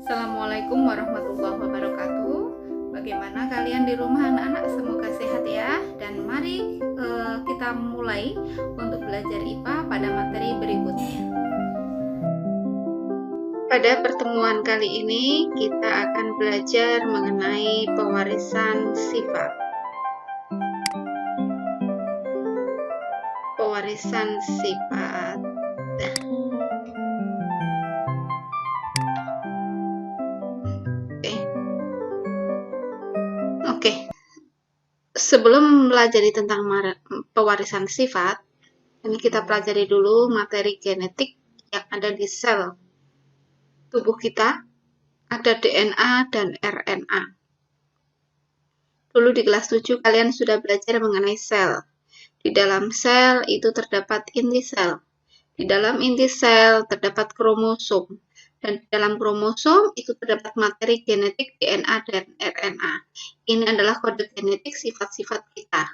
Assalamualaikum warahmatullahi wabarakatuh. Bagaimana kalian di rumah anak-anak? Semoga sehat ya. Dan mari kita mulai untuk belajar IPA pada materi berikutnya. Pada pertemuan kali ini kita akan belajar mengenai pewarisan sifat. Pewarisan sifat. Oke. Sebelum pelajari tentang pewarisan sifat, ini kita pelajari dulu materi genetik yang ada di sel tubuh kita. Ada DNA dan RNA. Dulu di kelas 7 kalian sudah belajar mengenai sel. Di dalam sel itu terdapat inti sel. Di dalam inti sel terdapat kromosom. Dan di dalam kromosom itu terdapat materi genetik DNA dan RNA. Ini adalah kode genetik sifat-sifat kita.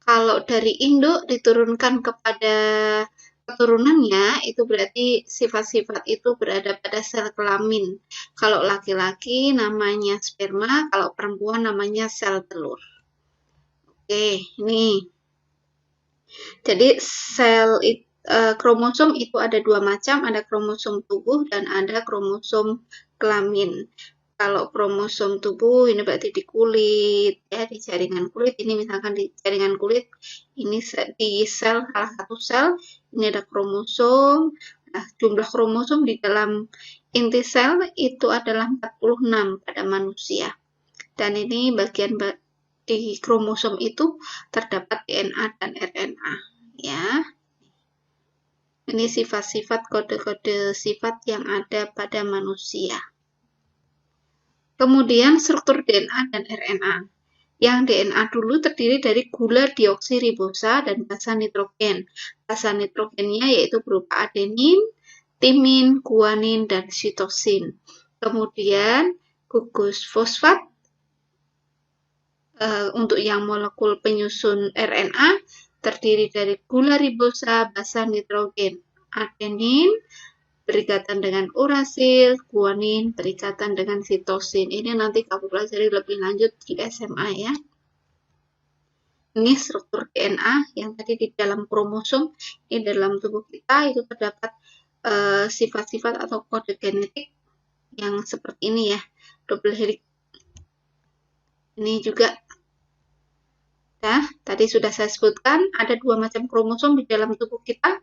Kalau dari induk diturunkan kepada keturunannya, itu berarti sifat-sifat itu berada pada sel kelamin. Kalau laki-laki namanya sperma, kalau perempuan namanya sel telur. Oke, ini. Jadi sel kromosom itu ada dua macam, ada kromosom tubuh dan ada kromosom kelamin. Kalau kromosom tubuh ini berarti di kulit, ya, di jaringan kulit. Ini misalkan di jaringan kulit, ini di sel, salah satu sel, ini ada kromosom. Nah, jumlah kromosom di dalam inti sel itu adalah 46 pada manusia. Dan ini bagian di kromosom itu terdapat DNA dan RNA, ya. Ini sifat-sifat, kode-kode sifat yang ada pada manusia. Kemudian struktur DNA dan RNA. Yang DNA dulu terdiri dari gula deoksiribosa dan basa nitrogen. Basa nitrogennya yaitu berupa adenin, timin, guanin, dan sitosin. Kemudian gugus fosfat untuk yang molekul penyusun RNA terdiri dari gula ribosa, basa nitrogen, adenin berikatan dengan urasil, guanin berikatan dengan sitosin. Ini nanti kamu pelajari lebih lanjut di SMA ya. Ini struktur DNA yang tadi di dalam kromosom, di dalam tubuh kita itu terdapat sifat-sifat atau kode genetik yang seperti ini ya, double helix. Ini juga. Nah, tadi sudah saya sebutkan, ada dua macam kromosom di dalam tubuh kita.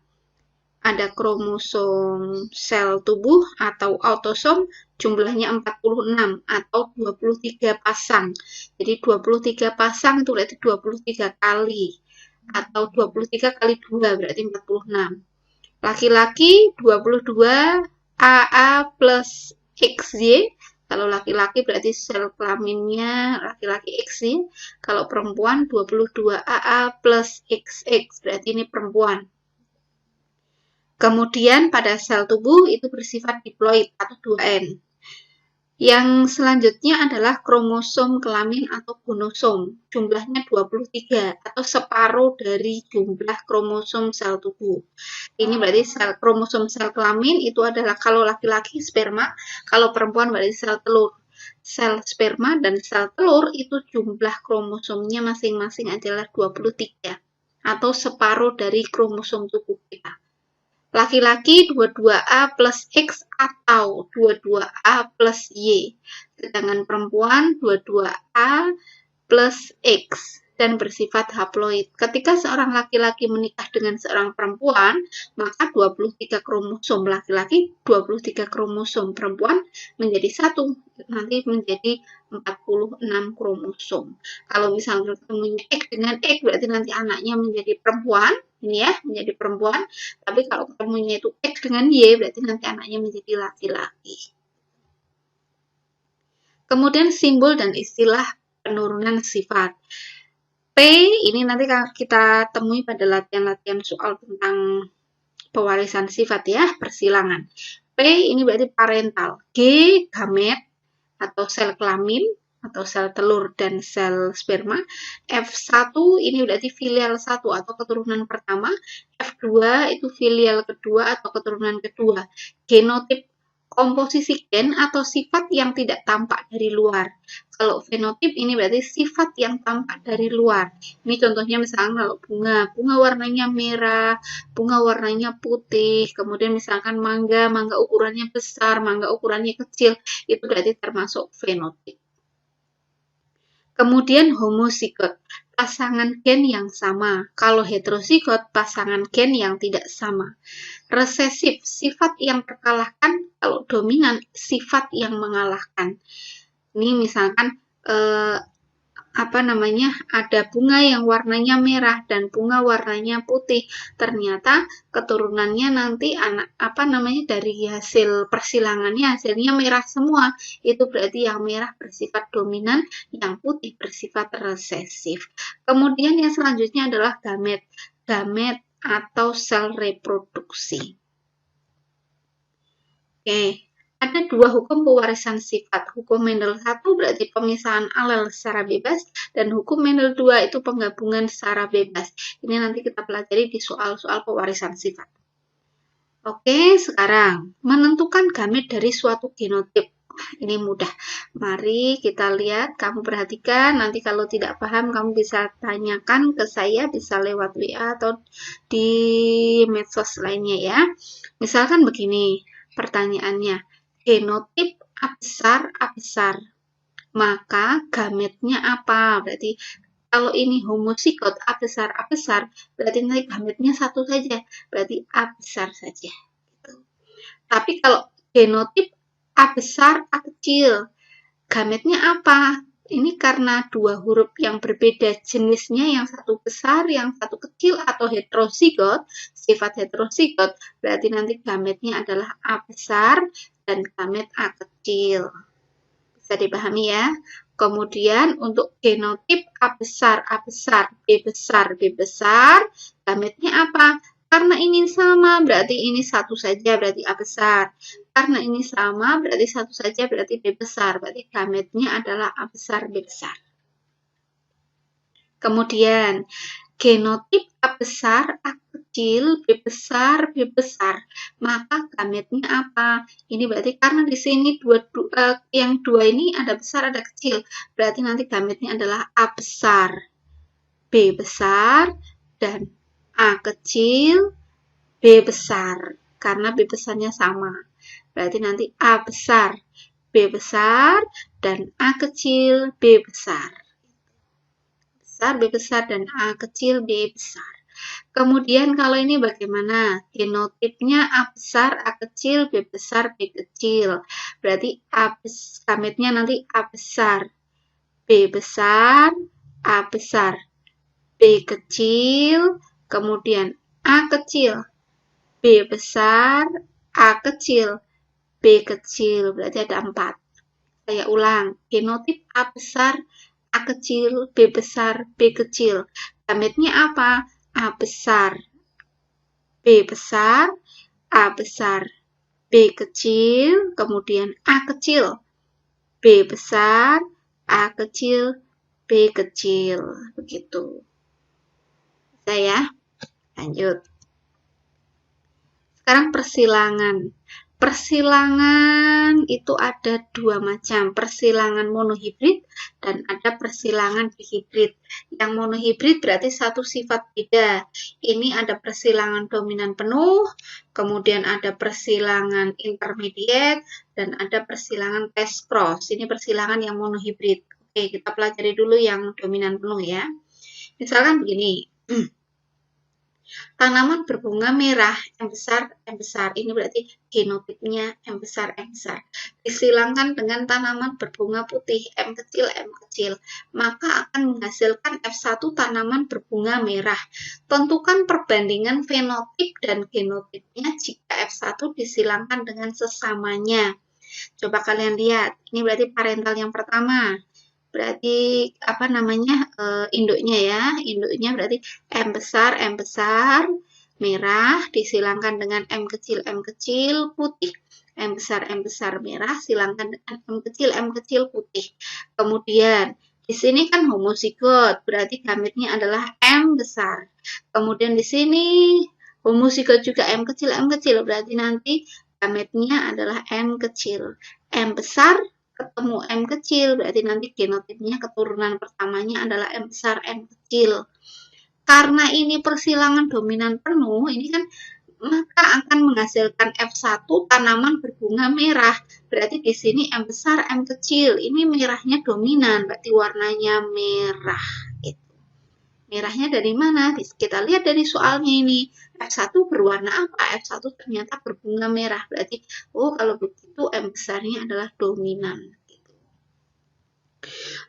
Ada kromosom sel tubuh atau autosom, jumlahnya 46 atau 23 pasang. Jadi 23 pasang itu berarti 23 kali. Atau 23 kali 2 berarti 46. Laki-laki 22 AA plus XY. Kalau laki-laki berarti sel kelaminnya laki-laki X ya. Kalau perempuan 22 AA plus XX berarti ini perempuan. Kemudian pada sel tubuh itu bersifat diploid atau 2N. Yang selanjutnya adalah kromosom kelamin atau gonosom. Jumlahnya 23 atau separuh dari jumlah kromosom sel tubuh. Ini berarti kromosom sel kelamin itu adalah kalau laki-laki sperma, kalau perempuan berarti sel telur. Sel sperma dan sel telur itu jumlah kromosomnya masing-masing adalah 23 atau separuh dari kromosom tubuh kita. Laki-laki 22A plus X atau 22A plus Y. Sedangkan perempuan 22A plus X dan bersifat haploid. Ketika seorang laki-laki menikah dengan seorang perempuan, maka 23 kromosom laki-laki, 23 kromosom perempuan menjadi satu, nanti menjadi 46 kromosom. Kalau misalnya ketemunya X dengan X, berarti nanti anaknya menjadi perempuan, ini ya, menjadi perempuan. Tapi kalau ketemunya itu X dengan Y, berarti nanti anaknya menjadi laki-laki. Kemudian simbol dan istilah penurunan sifat. P ini nanti kita temui pada latihan-latihan soal tentang pewarisan sifat ya, persilangan. P ini berarti parental. G gamet atau sel kelamin atau sel telur dan sel sperma. F1 ini berarti filial 1 atau keturunan pertama. F2 itu filial kedua atau keturunan kedua. Genotip komposisi gen atau sifat yang tidak tampak dari luar. Kalau fenotip ini berarti sifat yang tampak dari luar. Ini contohnya misalnya kalau bunga warnanya merah, bunga warnanya putih, kemudian misalkan mangga ukurannya besar, mangga ukurannya kecil, itu berarti termasuk fenotip. Kemudian homozigot, pasangan gen yang sama. Kalau heterozigot, pasangan gen yang tidak sama. Resesif, sifat yang terkalahkan. Kalau dominan, sifat yang mengalahkan. Ini misalkan ada bunga yang warnanya merah dan bunga warnanya putih. Ternyata keturunannya nanti dari hasil persilangannya hasilnya merah semua. Itu berarti yang merah bersifat dominan, yang putih bersifat resesif. Kemudian yang selanjutnya adalah gamet. Gamet atau sel reproduksi. Oke. Ada dua hukum pewarisan sifat. Hukum Mendel 1 berarti pemisahan alel secara bebas, dan hukum Mendel 2 itu penggabungan secara bebas. Ini nanti kita pelajari di soal-soal pewarisan sifat. Oke, sekarang menentukan gamet dari suatu genotip. Ini mudah. Mari kita lihat, kamu perhatikan, nanti kalau tidak paham kamu bisa tanyakan ke saya, bisa lewat WA atau di medsos lainnya ya. Misalkan begini pertanyaannya. Genotip A besar, maka gametnya apa? Berarti kalau ini homozigot A besar, berarti nanti gametnya satu saja, berarti A besar saja. Gitu. Tapi kalau genotip A besar, A kecil, gametnya apa? Ini karena dua huruf yang berbeda jenisnya, yang satu besar, yang satu kecil, atau heterozigot, sifat heterozigot, berarti nanti gametnya adalah A besar dan gamet A kecil. Bisa dipahami ya? Kemudian untuk genotip A besar, B besar, gametnya apa? Karena ini sama, berarti ini satu saja, berarti A besar. Karena ini sama, berarti satu saja, berarti B besar. Berarti gametnya adalah A besar, B besar. Kemudian, genotip A besar, A kecil, B besar, maka gametnya apa? Ini berarti karena di sini yang dua ini ada besar, ada kecil. Berarti nanti gametnya adalah A besar, B besar, dan A kecil, B besar. Karena B besarnya sama. Berarti nanti A besar, B besar, dan A kecil, B besar. B besar, dan A kecil, B besar. Kemudian kalau ini bagaimana? Genotipnya A besar, A kecil, B besar, B kecil. Berarti gametnya nanti A besar, B besar, A besar, B kecil, kemudian A kecil, B besar, A kecil, B kecil. Berarti ada 4. Saya ulang, genotip A besar, A kecil, B besar, B kecil. Gametnya apa? A besar, B besar, A besar, B kecil, kemudian A kecil, B besar, A kecil, B kecil. Begitu. Bisa ya? Lanjut. Sekarang persilangan. Persilangan itu ada 2 macam, persilangan monohibrid dan ada persilangan dihibrid. Yang monohibrid berarti satu sifat beda. Ini ada persilangan dominan penuh, kemudian ada persilangan intermediate, dan ada persilangan test cross. Ini persilangan yang monohibrid. Oke, kita pelajari dulu yang dominan penuh ya. Misalkan begini. Tanaman berbunga merah, M besar. Ini berarti genotipnya M besar. Disilangkan dengan tanaman berbunga putih, M kecil. Maka akan menghasilkan F1 tanaman berbunga merah. Tentukan perbandingan fenotip dan genotipnya jika F1 disilangkan dengan sesamanya. Coba kalian lihat, ini berarti parental yang pertama. Berarti induknya ya, induknya berarti M besar merah disilangkan dengan M kecil putih. M besar merah silangkan dengan M kecil putih. Kemudian di sini kan homozigot, berarti gametnya adalah M besar. Kemudian di sini homozigot juga M kecil, berarti nanti gametnya adalah M kecil. M besar ketemu M kecil, berarti nanti genotipnya keturunan pertamanya adalah M besar, M kecil. Karena ini persilangan dominan penuh, ini kan maka akan menghasilkan F1 tanaman berbunga merah. Berarti di sini M besar, M kecil. Ini merahnya dominan, berarti warnanya merah. Merahnya dari mana? Kita lihat dari soalnya ini. F1 berwarna apa? F1 ternyata berbunga merah. Berarti, oh kalau begitu M besarnya adalah dominan.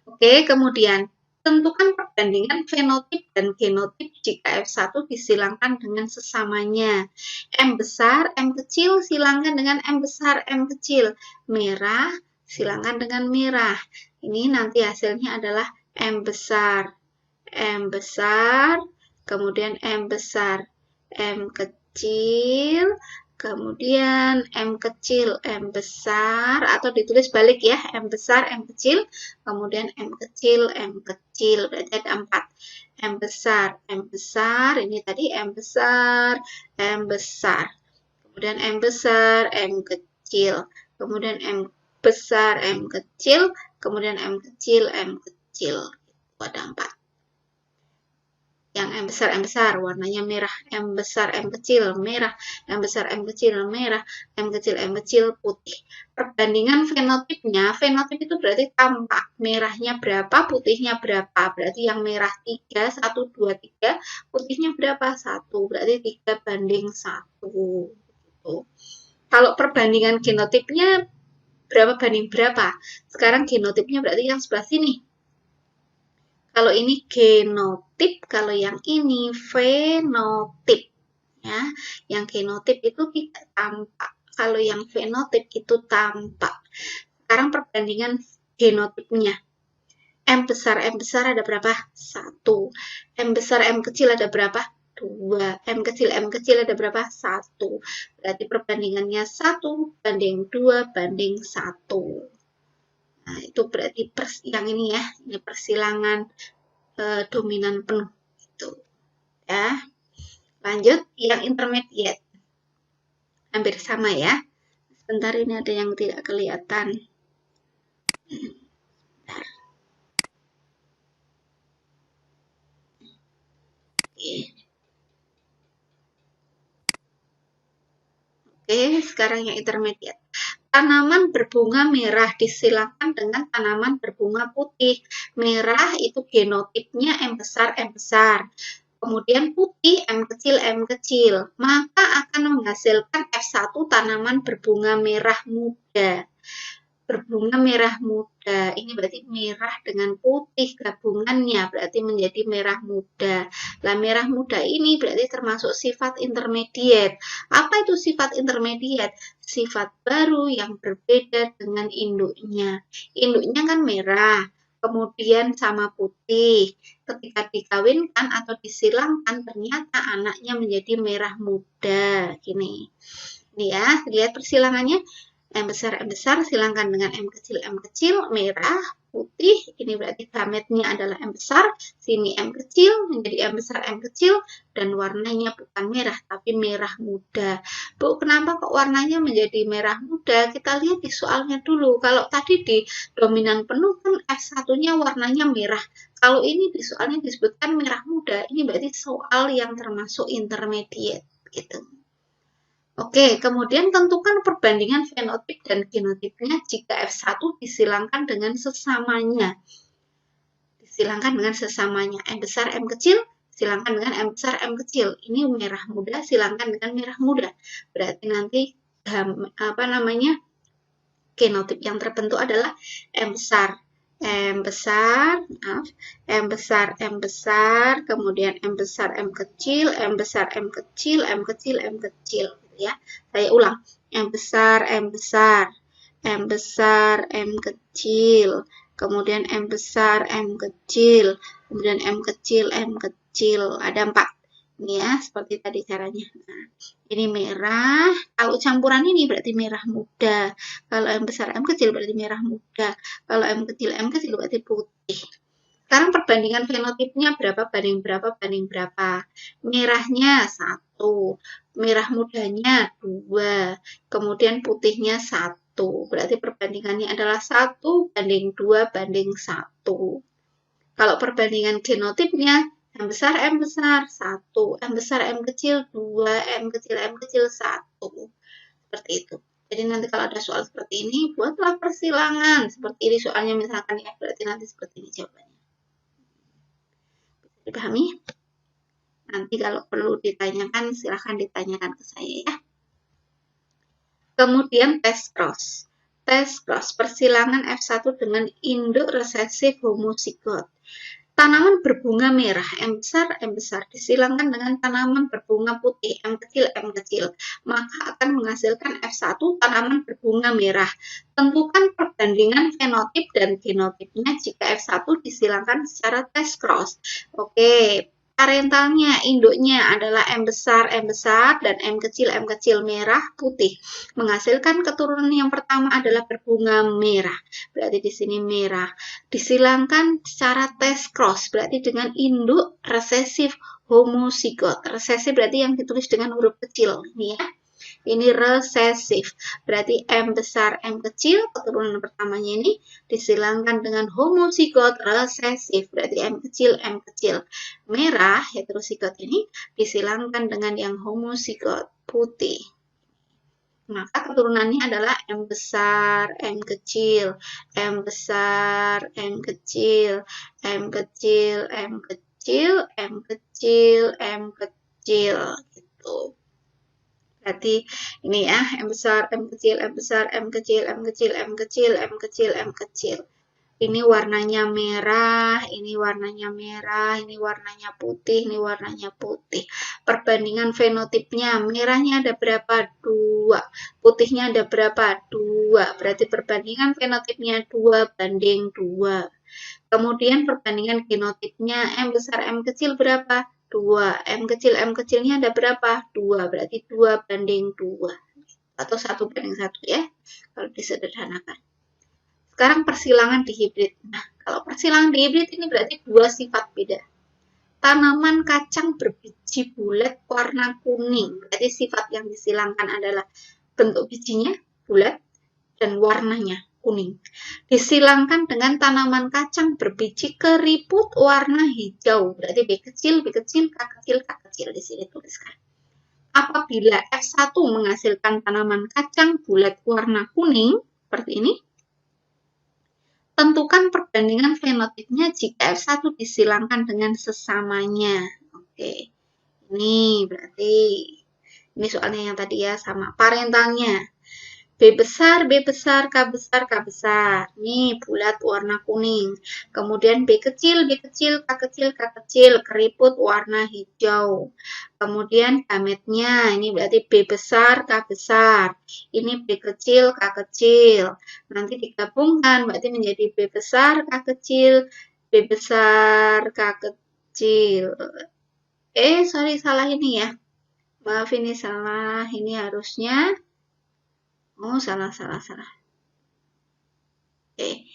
Oke, kemudian tentukan perbandingan fenotip dan genotip jika F1 disilangkan dengan sesamanya. M besar, M kecil silangkan dengan M besar, M kecil. Merah silangkan dengan merah. Ini nanti hasilnya adalah M besar, M besar, kemudian M besar, M kecil, kemudian M kecil, M besar, atau ditulis balik ya, M besar, M kecil, kemudian M kecil, M kecil, berarti ada 4. M besar, ini tadi M besar, M besar, kemudian M besar, M kecil, kemudian M besar, M kecil, kemudian M kecil, M kecil, itu ada 4. Yang M besar, warnanya merah, M besar, M kecil, merah, M besar, M kecil, merah, M kecil, putih. Perbandingan fenotipnya, fenotip itu berarti tampak, merahnya berapa, putihnya berapa, berarti yang merah 3, 1, 2, 3, putihnya berapa, 1, berarti 3 banding 1. Gitu. Kalau perbandingan genotipnya, berapa banding berapa? Sekarang genotipnya berarti yang sebelah sini. Kalau ini genotip, kalau yang ini fenotip. Ya, yang genotip itu tidak tampak. Kalau yang fenotip itu tampak. Sekarang perbandingan genotipnya. M besar ada berapa? 1. M besar, M kecil ada berapa? 2. M kecil ada berapa? 1. Berarti perbandingannya 1 banding 2 banding 1. Nah, itu berarti yang ini ya, ini persilangan dominan penuh itu. Ya. Lanjut yang intermediate. Hampir sama ya. Sebentar, ini ada yang tidak kelihatan. Bentar. Oke, sekarang yang intermediate. Tanaman berbunga merah disilangkan dengan tanaman berbunga putih. Merah itu genotipnya M besar, M besar. Kemudian putih M kecil, maka akan menghasilkan F1 tanaman berbunga merah muda. Berbunga merah muda, ini berarti merah dengan putih gabungannya, berarti menjadi merah muda. Nah, merah muda ini berarti termasuk sifat intermediate. Apa itu sifat intermediate? Sifat baru yang berbeda dengan induknya. Induknya kan merah, kemudian sama putih. Ketika dikawinkan atau disilangkan, ternyata anaknya menjadi merah muda. Gini. Ini ya, lihat persilangannya. M besar silangkan dengan M kecil, merah, putih. Ini berarti gametnya adalah M besar. Sini M kecil, menjadi M besar, M kecil. Dan warnanya bukan merah, tapi merah muda. Bu, kenapa kok warnanya menjadi merah muda? Kita lihat di soalnya dulu. Kalau tadi di dominan penuh kan F1-nya warnanya merah. Kalau ini di soalnya disebutkan merah muda, ini berarti soal yang termasuk intermediate. Gitu. Oke, kemudian tentukan perbandingan fenotip dan genotipnya jika F1 disilangkan dengan sesamanya. Disilangkan dengan sesamanya. M besar, M kecil, silangkan dengan M besar, M kecil. Ini merah muda, silangkan dengan merah muda. Berarti nanti genotip yang terbentuk adalah M besar, M besar, kemudian M besar, M kecil, M besar, M kecil, M kecil, M kecil. Ya, saya ulang. M besar, M besar, M besar, M kecil, kemudian M besar, M kecil, kemudian M kecil, M kecil. Ada 4. Ini ya, seperti tadi caranya. Nah, ini merah. Kalau campuran ini berarti merah muda. Kalau M besar, M kecil berarti merah muda. Kalau M kecil berarti putih. Sekarang perbandingan fenotipnya berapa banding berapa banding berapa. Merahnya 1, merah mudanya 2, kemudian putihnya 1. Berarti perbandingannya adalah 1 banding 2 banding 1. Kalau perbandingan genotipnya, M besar 1, M besar M kecil 2, M kecil 1. Seperti itu. Jadi nanti kalau ada soal seperti ini, buatlah persilangan. Seperti ini soalnya misalkan ya, berarti nanti seperti ini jawabannya. Dipahami? Nanti kalau perlu ditanyakan, silahkan ditanyakan ke saya ya. Kemudian test cross. Test cross, persilangan F1 dengan induk resesif homozigot. Tanaman berbunga merah, M besar, disilangkan dengan tanaman berbunga putih, M kecil, maka akan menghasilkan F1 tanaman berbunga merah. Tentukan perbandingan fenotip dan genotipnya jika F1 disilangkan secara test cross. Oke, parentalnya, induknya adalah M besar, dan M kecil merah putih. Menghasilkan keturunan yang pertama adalah berbunga merah. Berarti di sini merah. Disilangkan secara test cross, berarti dengan induk resesif homozigot. Resesif berarti yang ditulis dengan huruf kecil. Ini ya. Ini resesif. Berarti M besar, M kecil, keturunan pertamanya ini disilangkan dengan homozigot resesif. Berarti M kecil. Merah, heterozigot ini disilangkan dengan yang homozigot putih. Maka keturunannya adalah M besar, M kecil, M besar, M kecil, M kecil, M kecil, M kecil, M kecil, gitu. Berarti ini ya, M besar, M kecil, M besar, M kecil, M kecil, M kecil, M kecil, M kecil. Ini warnanya merah, ini warnanya merah, ini warnanya putih, ini warnanya putih. Perbandingan fenotipnya, merahnya ada berapa? 2. Putihnya ada berapa? 2. Berarti perbandingan fenotipnya 2 banding 2. Kemudian perbandingan genotipnya, M besar, M kecil berapa? 2. M kecilnya ada berapa? 2. Berarti 2 banding 2. Atau 1 banding 1 ya, kalau disederhanakan. Sekarang persilangan di hibrid. Nah, kalau persilangan di hibrid ini berarti 2 sifat beda. Tanaman kacang berbiji bulat warna kuning. Berarti sifat yang disilangkan adalah bentuk bijinya bulat dan warnanya kuning. Disilangkan dengan tanaman kacang berbiji keriput warna hijau. Berarti B kecil, K kecil di sini tuliskan. Apabila F1 menghasilkan tanaman kacang bulat warna kuning, seperti ini, tentukan perbandingan fenotipnya jika F1 disilangkan dengan sesamanya. Oke, ini berarti, ini soalnya yang tadi ya, sama parentalnya. B besar, K besar. Ini bulat warna kuning. Kemudian B kecil, K kecil, keriput warna hijau. Kemudian gametnya, ini berarti B besar, K besar. Ini B kecil, K kecil. Nanti digabungkan, berarti menjadi B besar, K kecil, B besar, K kecil. Sorry, salah ini ya. Maaf, ini salah. Ini harusnya... Oh, salah. Oke,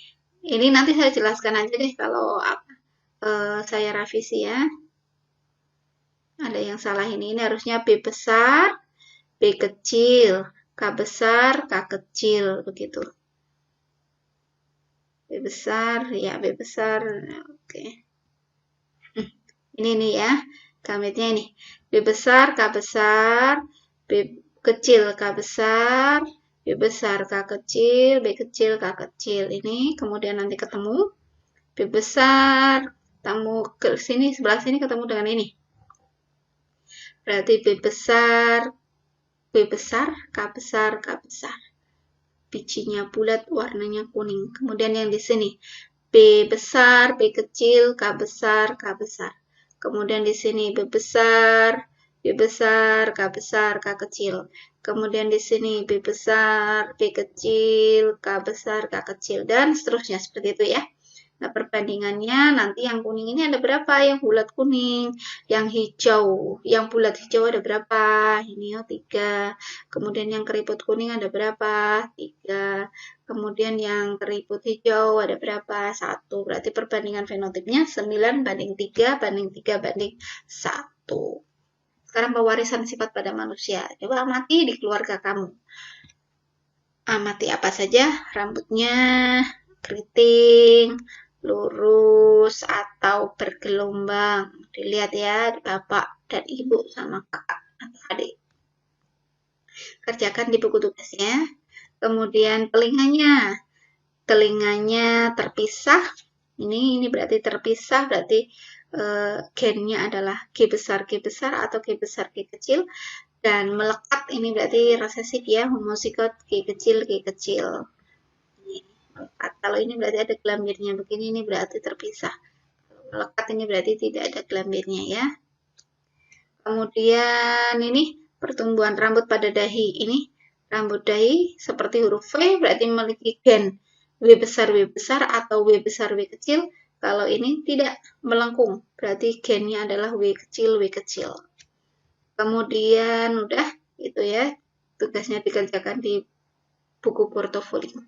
ini nanti saya jelaskan aja deh kalau saya revisi ya. Ada yang salah ini harusnya B besar, B kecil, K besar, K kecil, begitu. B besar, ya B besar, oke. Ini nih ya, gametnya ini. B besar, K besar, B kecil, K besar, B besar, K kecil, B kecil, K kecil. Ini kemudian nanti ketemu B besar, ketemu ke sini, sebelah sini ketemu dengan ini. Berarti B besar, K besar, K besar. Bijinya bulat, warnanya kuning. Kemudian yang di sini B besar, B kecil, K besar, K besar. Kemudian di sini B besar, K besar, K kecil. Kemudian di sini B besar, B kecil, K besar, K kecil, dan seterusnya seperti itu ya. Nah, perbandingannya nanti yang kuning ini ada berapa? Yang bulat kuning, yang hijau, yang bulat hijau ada berapa? Ini 3. Kemudian yang keriput kuning ada berapa? 3. Kemudian yang keriput hijau ada berapa? 1. Berarti perbandingan fenotipnya 9 banding 3 banding 3 banding 1. Sekarang pewarisan sifat pada manusia. Coba amati di keluarga kamu. Amati apa saja? Rambutnya keriting, lurus, atau bergelombang. Dilihat ya, bapak dan ibu sama kakak atau adik. Kerjakan di buku tugasnya. Kemudian telinganya terpisah. Ini berarti terpisah, berarti gennya adalah G besar atau G besar G kecil. Dan melekat ini berarti resesif ya, homozigot G kecil. Ini melekat. Kalau ini berarti ada gelambirnya begini, ini berarti terpisah. Kalau melekat ini berarti tidak ada gelambirnya ya. Kemudian ini pertumbuhan rambut pada dahi. Ini rambut dahi seperti huruf V berarti memiliki gen W besar atau W besar W kecil. Kalau ini tidak melengkung, berarti gennya adalah W kecil. Kemudian udah itu ya, tugasnya dikerjakan di buku portofolio.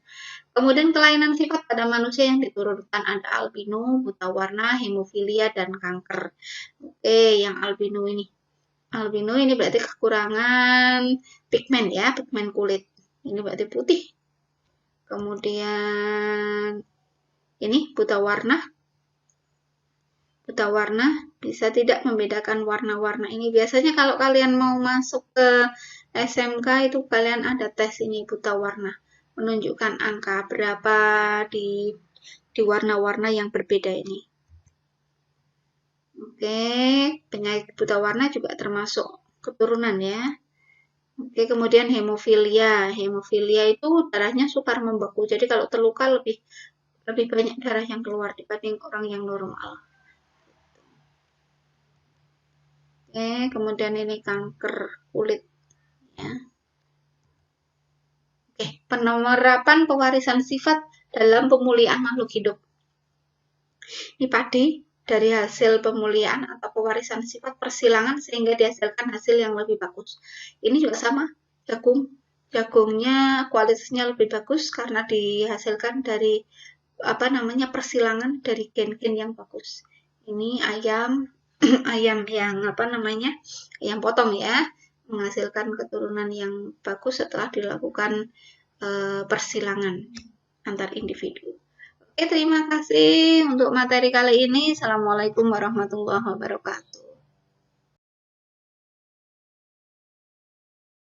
Kemudian kelainan sifat pada manusia yang diturunkan ada albino, buta warna, hemofilia, dan kanker. Oke, yang albino ini. Albino ini berarti kekurangan pigmen ya, pigmen kulit. Ini berarti putih. Kemudian ini buta warna. Buta warna bisa tidak membedakan warna-warna ini. Biasanya kalau kalian mau masuk ke SMK itu kalian ada tes ini buta warna. Menunjukkan angka berapa di warna-warna yang berbeda ini. Oke, penyakit buta warna juga termasuk keturunan ya. Oke, kemudian hemofilia. Hemofilia itu darahnya sukar membeku. Jadi kalau terluka lebih banyak darah yang keluar dibanding orang yang normal. Oke, kemudian ini kanker kulit ya. Oke, penerapan pewarisan sifat dalam pemulihan makhluk hidup. Ini padi dari hasil pemulihan atau pewarisan sifat persilangan sehingga dihasilkan hasil yang lebih bagus. Ini juga sama, jagung. Jagungnya kualitasnya lebih bagus karena dihasilkan dari persilangan dari gen-gen yang bagus. Ini ayam ayam yang ayam potong ya, menghasilkan keturunan yang bagus setelah dilakukan persilangan antar individu. Oke, terima kasih untuk materi kali ini. Assalamualaikum warahmatullahi wabarakatuh.